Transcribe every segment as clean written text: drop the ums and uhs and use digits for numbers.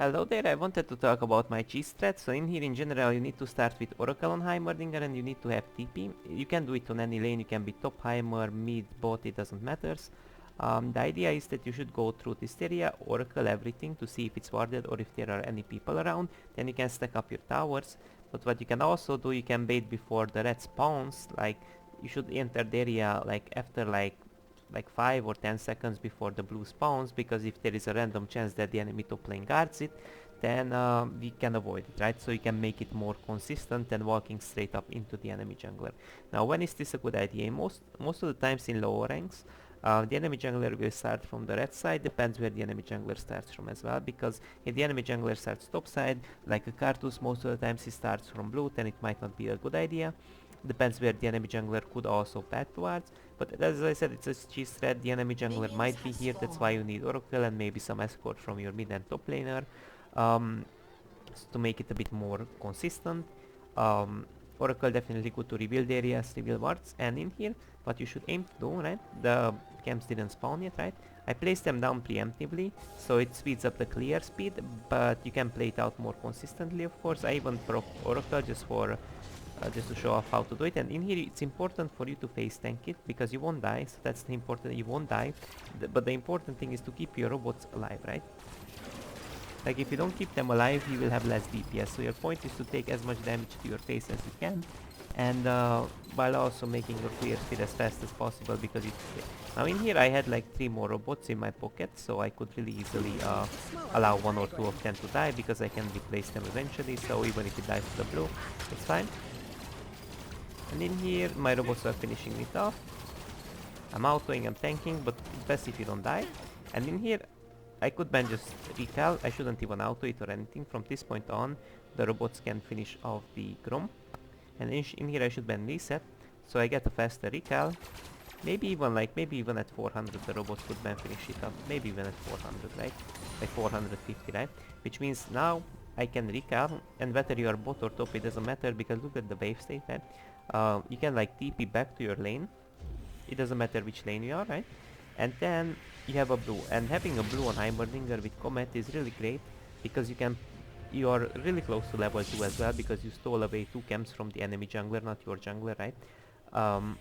Hello there, I wanted to talk about my cheese strat. So in here in general you need to start with Oracle on Heimerdinger and you need to have TP. You can do it on any lane, you can be top Heimer, mid, bot, it doesn't matter. The idea is that you should go through this area, Oracle everything to see if it's warded or if there are any people around. Then you can stack up your towers. But what you can also do, you can bait before the red spawns. Like you should enter the area like after like 5 or 10 seconds before the blue spawns, because if there is a random chance that the enemy top lane guards it, then we can avoid it, right? So you can make it more consistent than walking straight up into the enemy jungler. Now when is this a good idea? Most of the times in lower ranks, the enemy jungler will start from the red side, depends where the enemy jungler starts from as well, because if the enemy jungler starts top side, like a Cartus, most of the times he starts from blue, then it might not be a good idea. Depends where the enemy jungler could also path towards, but as I said, it's a cheese thread. The enemy jungler might be here, that's why you need Oracle and maybe some escort from your mid and top laner, um, to make it a bit more consistent. um, Oracle definitely good to rebuild areas, rebuild wards, and in here what you should aim to do, right? The camps didn't spawn yet, right? I placed them down preemptively, so it speeds up the clear speed, but you can play it out more consistently, of course. I even proc Oracle just to show off how to do it. And in here it's important for you to face tank it, because you won't die, so that's the important. You won't die, but the important thing is to keep your robots alive, right? Like if you don't keep them alive, you will have less DPS, so your point is to take as much damage to your face as you can, and while also making your clear speed as fast as possible, because it... Now in here I had like 3 more robots in my pocket, so I could really easily allow 1 or 2 of them to die, because I can replace them eventually, so even if it dies to the blue, it's fine. And in here my robots are finishing it off. I'm autoing, I'm tanking, but it's best if you don't die. And in here I could ban just recal. I shouldn't even auto it or anything. From this point on the robots can finish off the Grom. And in here I should ban reset, so I get a faster recal. Maybe even at 400 the robots could ban finish it off. Maybe even at 400, right? Like 450, right? Which means now I can recal, and whether you are bot or top, it doesn't matter, because look at the wave state, right? You can like TP back to your lane. It doesn't matter which lane you are, right? And then you have a blue, and having a blue on Heimerdinger with Comet is really great, because you are really close to level 2 as well, because you stole away 2 camps from the enemy jungler, not your jungler, right? Um,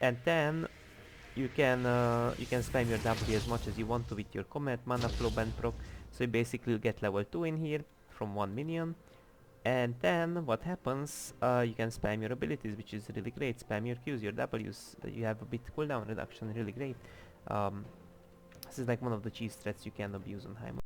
and then you can spam your W as much as you want to with your Comet, mana flow, band proc, so you basically get level 2 in here from 1 minion. And then what happens, you can spam your abilities, which is really great. Spam your Qs, your Ws, you have a bit cooldown reduction, really great. This is like one of the cheese threats you can abuse on Heimer.